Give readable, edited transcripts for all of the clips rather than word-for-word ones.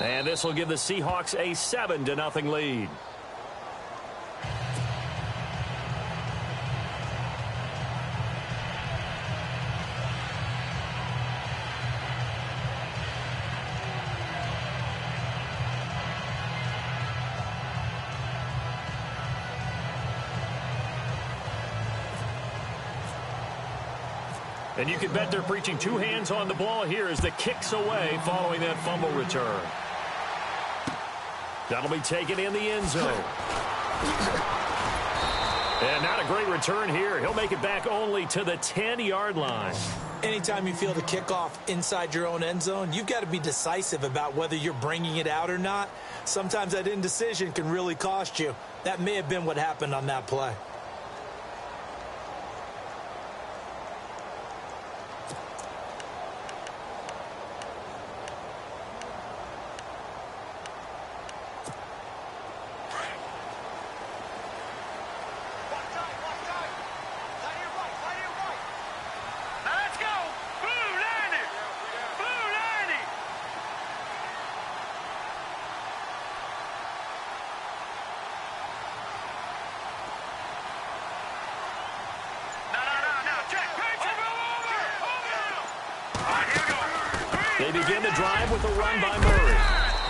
And this will give the Seahawks a 7-0 lead. And you can bet they're preaching two hands on the ball here as the kick's away following that fumble return. That'll be taken in the end zone. And not a great return here. He'll make it back only to the 10-yard line. Anytime you feel the kickoff inside your own end zone, you've got to be decisive about whether you're bringing it out or not. Sometimes that indecision can really cost you. That may have been what happened on that play. They begin the drive with a run by Murray.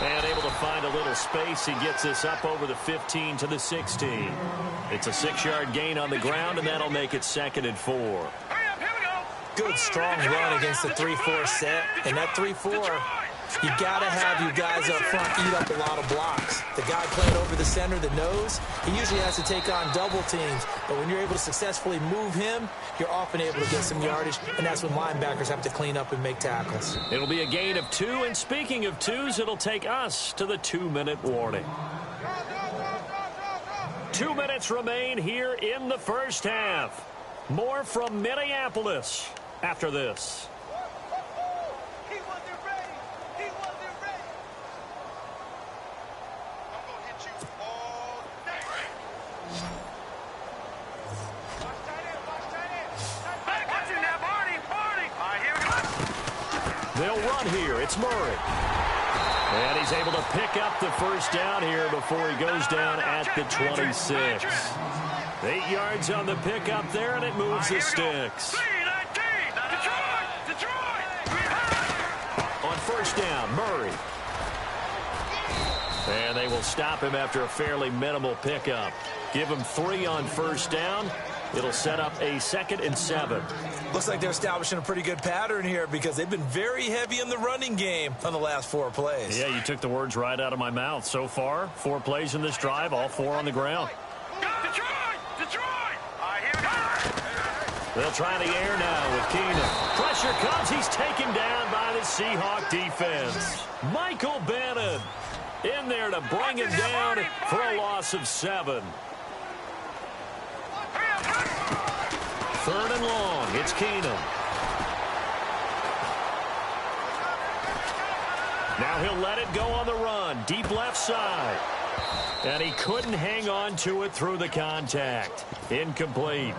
And able to find a little space. He gets this up over the 15 to the 16. It's a 6-yard gain on the ground, and that'll make it 2nd and 4. Good, strong run against the 3-4 set. And that 3-4, you got to have your guys up front eat up a lot of blocks. The guy playing over the center, the nose, he usually has to take on double teams. But when you're able to successfully move him, you're often able to get some yardage, and that's when linebackers have to clean up and make tackles. It'll be a gain of 2, and speaking of 2s, it'll take us to the 2-minute warning. 2 minutes remain here in the first half. More from Minneapolis after this. They'll run here. It's Murray. And he's able to pick up the first down here before he goes down at the 26. 8 yards on the pickup there, and it moves the sticks. On first down, Murray. And they will stop him after a fairly minimal pickup. Give him 3 on first down. It'll set up a 2nd and 7. Looks like they're establishing a pretty good pattern here because they've been very heavy in the running game on the last 4 plays. Yeah, you took the words right out of my mouth. So far, 4 plays in this drive, all 4 on the ground. They'll try the air now with Keenum. Pressure comes. He's taken down by the Seahawk defense. Michael Bannon in there to bring him down for a loss of 7. 3rd and long. It's Keenum. Now he'll let it go on the run. Deep left side. And he couldn't hang on to it through the contact. Incomplete.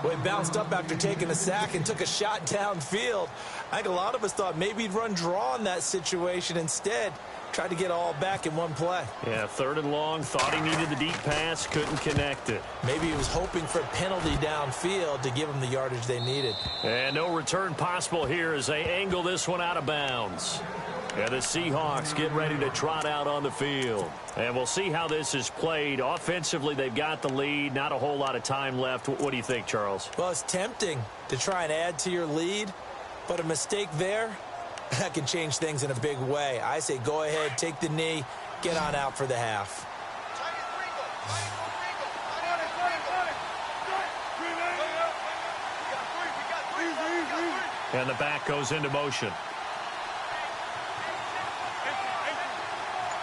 Well, he bounced up after taking a sack and took a shot downfield. I think a lot of us thought maybe he'd run draw in that situation. Instead, tried to get all back in one play. Yeah, 3rd and long. Thought he needed the deep pass. Couldn't connect it. Maybe he was hoping for a penalty downfield to give him the yardage they needed. And no return possible here as they angle this one out of bounds. And the Seahawks get ready to trot out on the field. And we'll see how this is played. Offensively, they've got the lead. Not a whole lot of time left. What do you think, Charles? Well, it's tempting to try and add to your lead, but a mistake there, that can change things in a big way. I say go ahead, take the knee, get on out for the half. And the back goes into motion.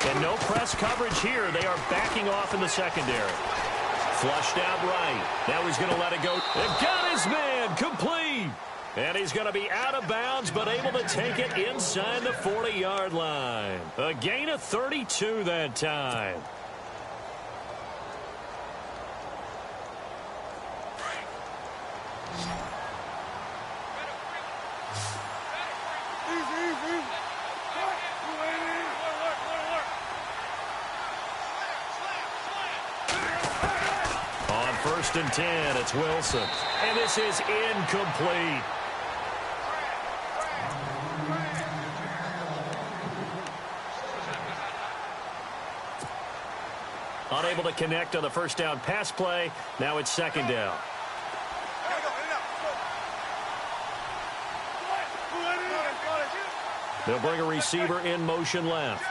And no press coverage here. They are backing off in the secondary. Flushed out right. Now he's going to let it go. And got his man complete. And he's going to be out of bounds, but able to take it inside the 40-yard line. A gain of 32 that time. first and 10. It's Wilson. And this is incomplete. Unable to connect on the first down pass play. Now it's second down. They'll bring a receiver in motion left.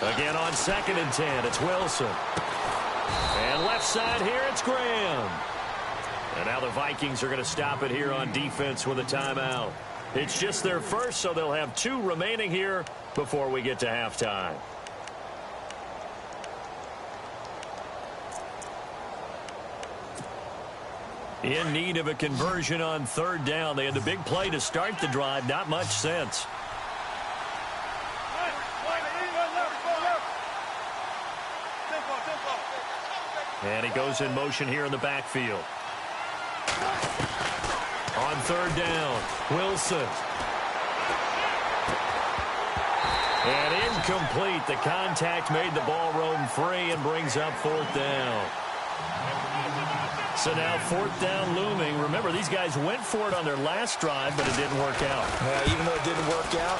Again on second and 10, it's Wilson. And left side here, it's Graham. And now the Vikings are going to stop it here on defense with a timeout. It's just their first, so they'll have 2 remaining here before we get to halftime. In need of a conversion on third down. They had the big play to start the drive. Not much sense. And he goes in motion here in the backfield. On third down, Wilson. And incomplete. The contact made the ball roam free and brings up fourth down. So now fourth down looming. Remember, these guys went for it on their last drive, but it didn't work out. Even though it didn't work out,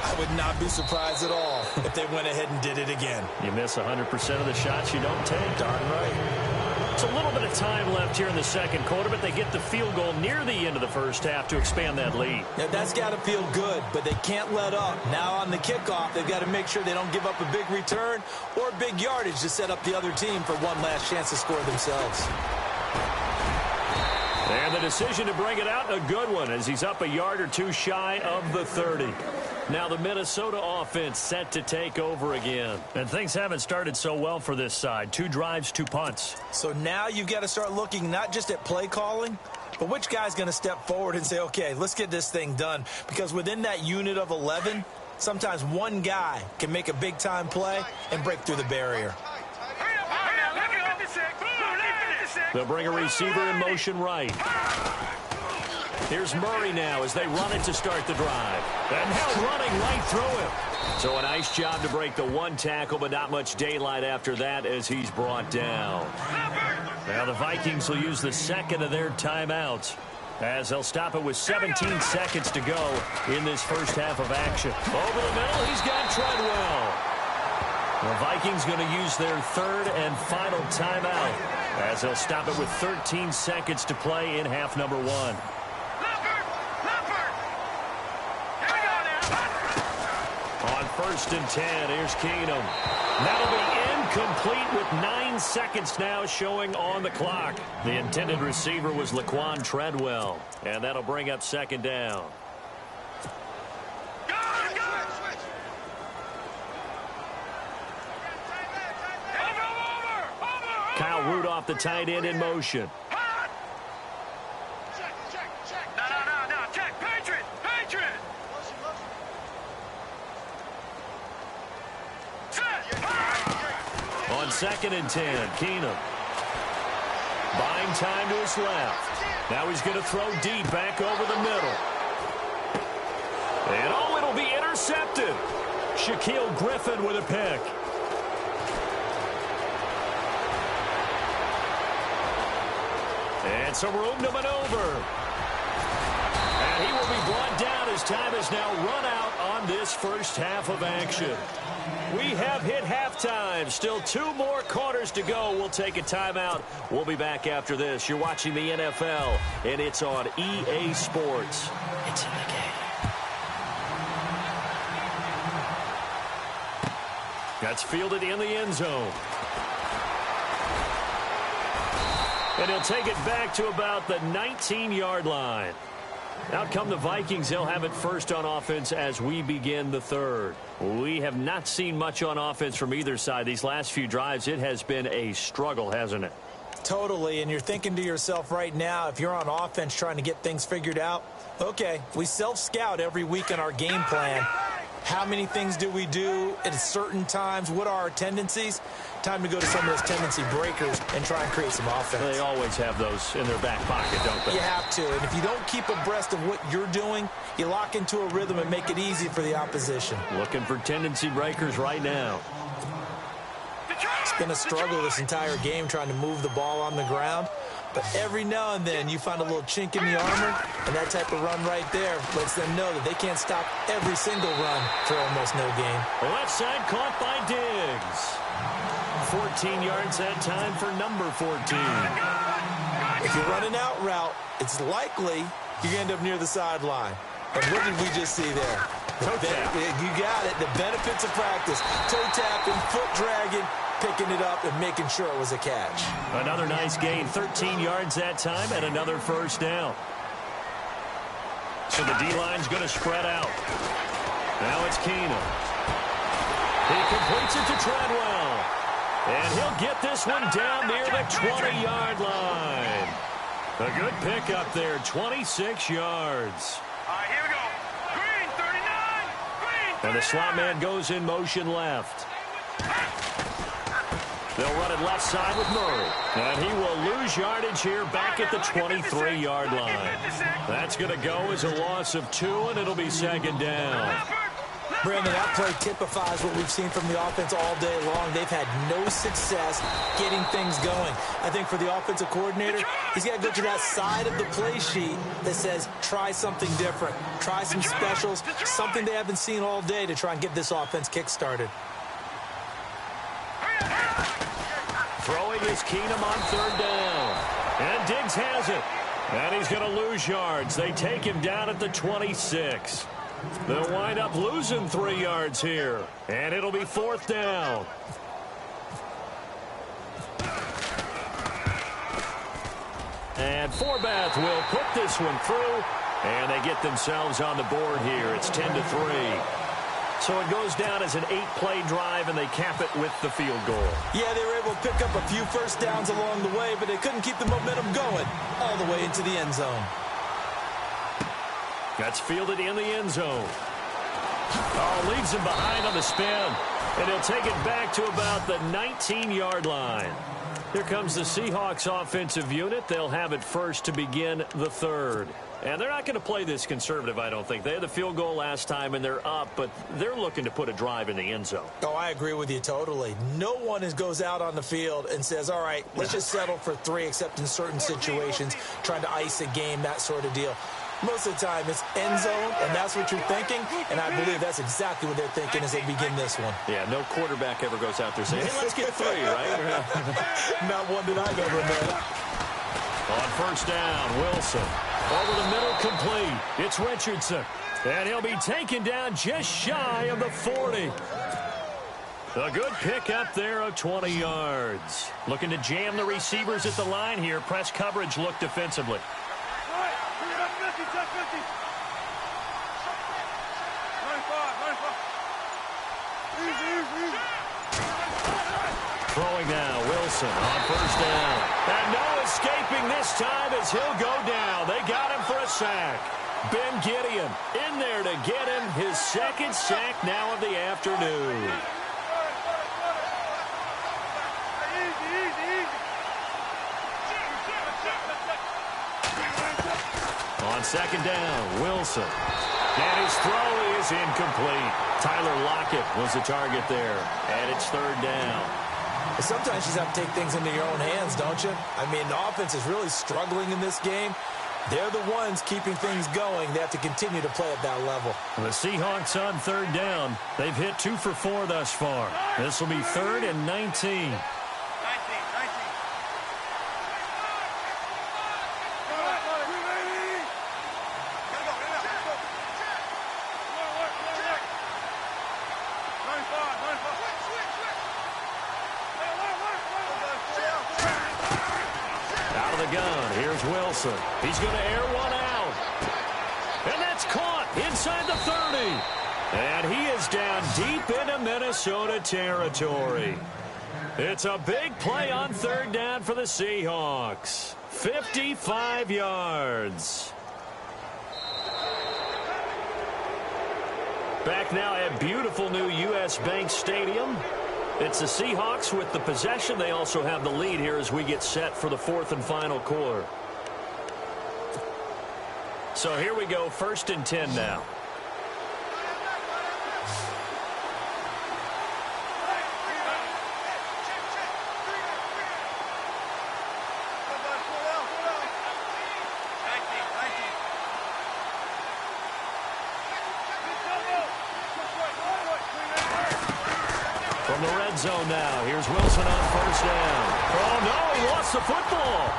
I would not be surprised at all if they went ahead and did it again. You miss 100% of the shots you don't take. Darn right. It's a little bit of time left here in the second quarter, but they get the field goal near the end of the first half to expand that lead. Yeah, that's got to feel good, but they can't let up. Now on the kickoff, they've got to make sure they don't give up a big return or big yardage to set up the other team for one last chance to score themselves. And the decision to bring it out, a good one, as he's up a yard or 2 shy of the 30. Now the Minnesota offense set to take over again. And things haven't started so well for this side. 2 drives, 2 punts. So now you've got to start looking not just at play calling, but which guy's going to step forward and say, okay, let's get this thing done. Because within that unit of 11, sometimes one guy can make a big-time play and break through the barrier. They'll bring a receiver in motion right. Here's Murray now as they run it to start the drive. And now running right through him. So a nice job to break the 1 tackle, but not much daylight after that as he's brought down. Now the Vikings will use the second of their timeouts as they'll stop it with 17 seconds to go in this first half of action. Over the middle, he's got Treadwell. The Vikings going to use their third and final timeout as they'll stop it with 13 seconds to play in half number 1. On first and 10, here's Keenum. That'll be incomplete with 9 seconds now showing on the clock. The intended receiver was Laquan Treadwell, and that'll bring up second down. Kyle Rudolph, the tight end, in motion. On second and 10, Keenum. Buying time to his left. Now he's going to throw deep back over the middle. And oh, it'll be intercepted. Shaquille Griffin with a pick. And some room to maneuver. And he will be brought down as time has now run out on this first half of action. We have hit halftime. Still 2 more quarters to go. We'll take a timeout. We'll be back after this. You're watching the NFL, and it's on EA Sports. It's in the game. That's fielded in the end zone. And he'll take it back to about the 19-yard line. Out come the Vikings. They'll have it first on offense as we begin the third. We have not seen much on offense from either side. These last few drives, it has been a struggle, hasn't it? Totally, and you're thinking to yourself right now, if you're on offense trying to get things figured out, okay, we self-scout every week in our game plan. How many things do we do at certain times? What are our tendencies? Time to go to some of those tendency breakers and try and create some offense. They always have those in their back pocket, don't they? You have to, and if you don't keep abreast of what you're doing, you lock into a rhythm and make it easy for the opposition. Looking for tendency breakers right now. been a struggle this entire game trying to move the ball on the ground. But every now and then you find a little chink in the armor, and that type of run right there lets them know that they can't stop every single run for almost no gain. Left side caught by Diggs. 14 yards that time for number 14. If you're running out route, it's likely you're going to end up near the sideline. And what did we just see there? Toe tap. You got it. The benefits of practice. Toe tapping, foot dragging, picking it up, and making sure it was a catch. Another nice gain, 13 yards that time, and another first down. So the D-line's going to spread out. Now it's Keenum. He completes it to Treadwell. And he'll get this one down near the 20-yard line. A good pick up there, 26 yards. All right, here we go. Green, 39. Green, 39. And the slot man goes in motion left. They'll run it left side with Murray. And he will lose yardage here back at the 23-yard line. That's going to go as a loss of 2, and it'll be second down. Brandon, that play typifies what we've seen from the offense all day long. They've had no success getting things going. I think for the offensive coordinator, he's got to go to that side of the play sheet that says, try something different. Try some specials, something they haven't seen all day to try and get this offense kick-started. Throwing is Keenum on third down. And Diggs has it. And he's going to lose yards. They take him down at the 26. They'll wind up losing 3 yards here. And it'll be fourth down. And Forbath will put this one through. And they get themselves on the board here. It's 10-3. So it goes down as an 8-play drive, and they cap it with the field goal. Yeah, they were able to pick up a few first downs along the way, but they couldn't keep the momentum going all the way into the end zone. That's fielded in the end zone. Oh, leaves him behind on the spin. And he'll take it back to about the 19-yard line. Here comes the Seahawks offensive unit. They'll have it first to begin the third. And they're not going to play this conservative, I don't think. They had the field goal last time, and they're up, but they're looking to put a drive in the end zone. Oh, I agree with you totally. No one goes out on the field and says, all right, let's just settle for 3, except in certain situations, trying to ice a game, that sort of deal. Most of the time, it's end zone, and that's what you're thinking, and I believe that's exactly what they're thinking as they begin this one. Yeah, no quarterback ever goes out there saying, hey, let's get 3, right? Not one that I've ever met. On first down, Wilson. Over the middle, complete. It's Richardson. And he'll be taken down just shy of the 40. A good pick up there of 20 yards. Looking to jam the receivers at the line here. Press coverage look defensively. Throwing now, Wilson on first down. And no escaping this time as he'll go down. They got him for a sack. Ben Gideon in there to get him his second sack now of the afternoon. On second down, Wilson. And his throw is incomplete. Tyler Lockett was the target there. And it's third down. Sometimes you just have to take things into your own hands, don't you? I mean, the offense is really struggling in this game. They're the ones keeping things going. They have to continue to play at that level. The Seahawks on third down. They've hit 2 for 4 thus far. This will be 3rd and 19. Wilson. He's going to air one out. And that's caught inside the 30. And he is down deep into Minnesota territory. It's a big play on third down for the Seahawks. 55 yards. Back now at beautiful new U.S. Bank Stadium. It's the Seahawks with the possession. They also have the lead here as we get set for the 4th and final quarter. So here we go, 1st and 10 now. from the red zone now. Here's Wilson on first down. Oh, no, he lost the football.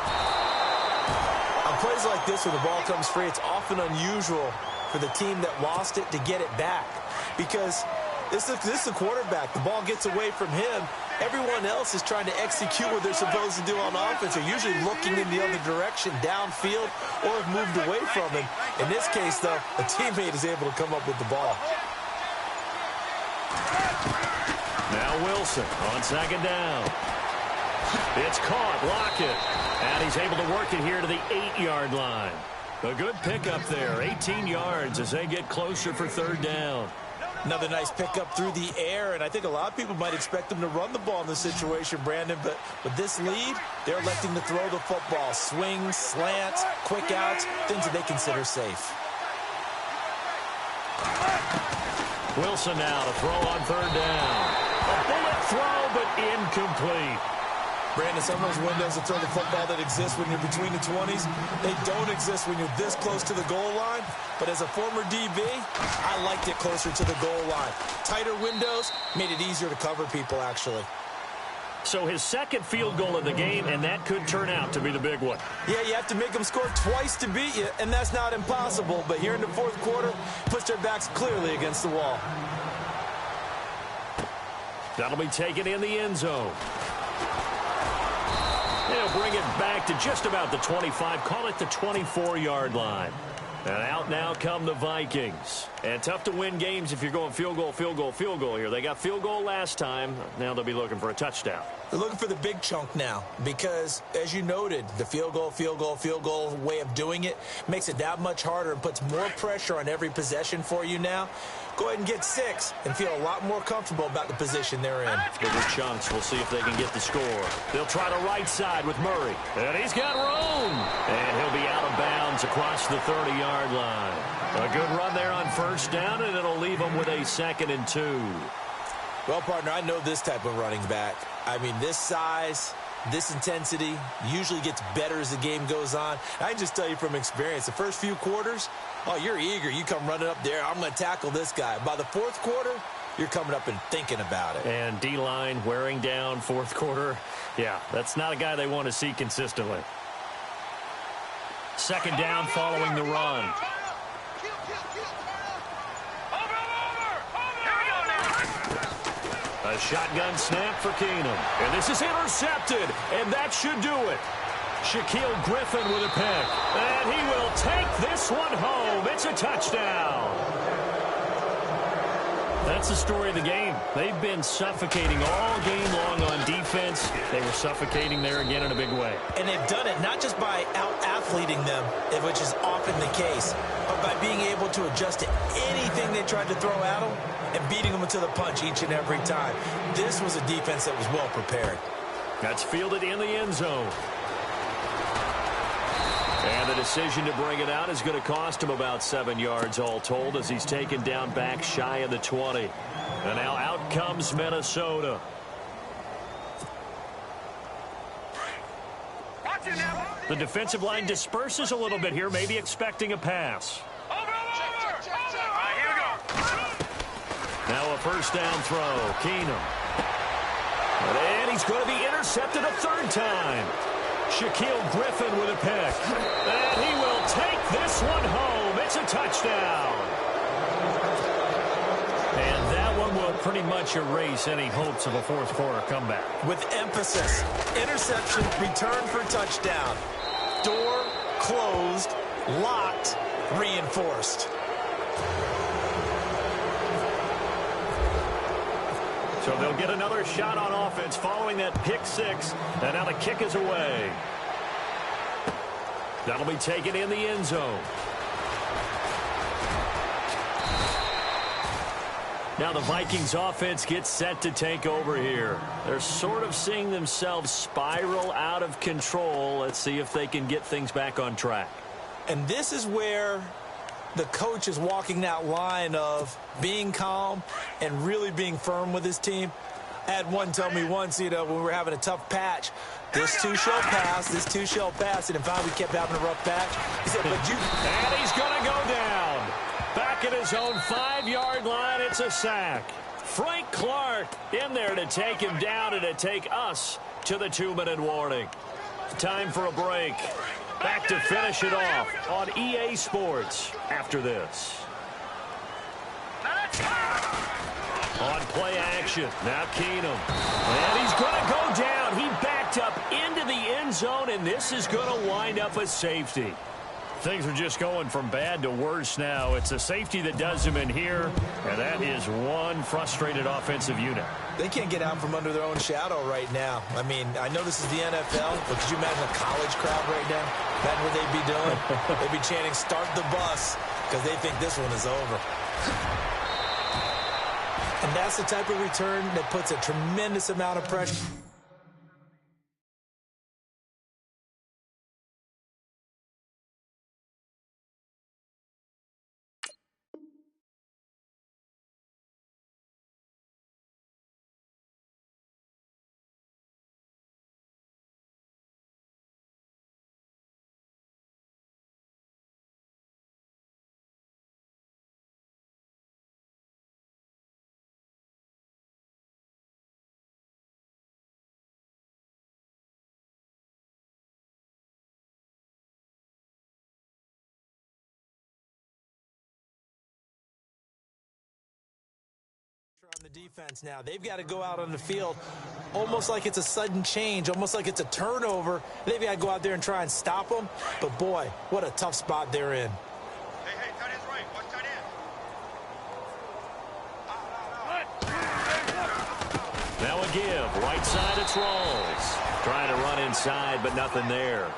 On plays like this where the ball comes free, it's often unusual for the team that lost it to get it back. Because this is a quarterback. The ball gets away from him. Everyone else is trying to execute what they're supposed to do on offense. They're usually looking in the other direction, downfield, or have moved away from him. In this case, though, a teammate is able to come up with the ball. Now Wilson on second down. It's caught. Lockett. And he's able to work it here to the 8-yard line. A good pickup there. 18 yards as they get closer for third down. Another nice pickup through the air, and I think a lot of people might expect them to run the ball in this situation, Brandon, but with this lead, they're electing to throw the football. Swings, slants, quick outs, things that they consider safe. Wilson now to throw on third down. A bullet throw, but incomplete. Brandon, some of those windows to throw the football that exist when you're between the 20s, they don't exist when you're this close to the goal line. But as a former DB, I liked it closer to the goal line. Tighter windows made it easier to cover people, actually. So his second field goal of the game, and that could turn out to be the big one. Yeah, you have to make them score twice to beat you, and that's not impossible. But here in the fourth quarter, puts their backs clearly against the wall. That'll be taken in the end zone. They'll bring it back to just about the 25, call it the 24-yard line. And out now come the Vikings. And tough to win games if you're going field goal, field goal, field goal here. They got field goal last time. Now they'll be looking for a touchdown. They're looking for the big chunk now because, as you noted, the field goal way of doing it makes it that much harder and puts more pressure on every possession for you now. Go ahead and get 6 and feel a lot more comfortable about the position they're in. Bigger chunks. We'll see if they can get the score. They'll try the right side with Murray. And he's got room. And he'll be out of bounds across the 30-yard line. A good run there on first down, and it'll leave them with a 2nd and 2. Well, partner, I know this type of running back. I mean, this size, this intensity usually gets better as the game goes on. I can just tell you from experience, the first few quarters, oh, you're eager. You come running up there. I'm going to tackle this guy. By the fourth quarter, you're coming up and thinking about it. And D-line wearing down fourth quarter. Yeah, that's not a guy they want to see consistently. Second down following the run. A shotgun snap for Keenum. And this is intercepted, and that should do it. Shaquille Griffin with a pick. And he will take this one home. It's a touchdown. That's the story of the game. They've been suffocating all game long on defense. They were suffocating there again in a big way. And they've done it not just by out-athleting them, which is often the case, but by being able to adjust to anything they tried to throw at them and beating them to the punch each and every time. This was a defense that was well prepared. That's fielded in the end zone. And the decision to bring it out is going to cost him about 7 yards all told as he's taken down back shy of the 20. And now out comes Minnesota. The defensive line disperses a little bit here, maybe expecting a pass. Now a first down throw. Keenum. And he's going to be intercepted a third time. Shaquille Griffin with a pick. And he will take this one home. It's a touchdown. And that one will pretty much erase any hopes of a fourth quarter comeback. With emphasis, interception, return for touchdown. Door closed, locked, reinforced. So they'll get another shot on offense following that pick six. And now the kick is away. That'll be taken in the end zone. Now the Vikings offense gets set to take over here. They're sort of seeing themselves spiral out of control. Let's see if they can get things back on track. And this is where the coach is walking that line of being calm and really being firm with his team. I had one tell me once, when we were having a tough patch, this too shall pass, this too shall pass, and in fact we kept having a rough patch. He said, but you... And he's going to go down. Back at his own 5-yard line, it's a sack. Frank Clark in there to take him down and to take us to the 2-minute warning. Time for a break. Back to finish it off on EA Sports after this. On play action, now Keenum. And he's going to go down. He backed up into the end zone, and this is going to wind up a safety. Things are just going from bad to worse now. It's a safety that does him in here, and that is one frustrated offensive unit. They can't get out from under their own shadow right now. I mean, I know this is the NFL, but could you imagine a college crowd right now? Imagine what they'd be doing. They'd be chanting, "Start the bus," because they think this one is over. And that's the type of return that puts a tremendous amount of pressure. On the defense now. They've got to go out on the field almost like it's a sudden change, almost like it's a turnover. They've got to go out there and try and stop them. But, boy, what a tough spot they're in. Hey, tight end's right. Watch tight end. Now a give. Right side, it's Rawls. Trying to run inside, but nothing there.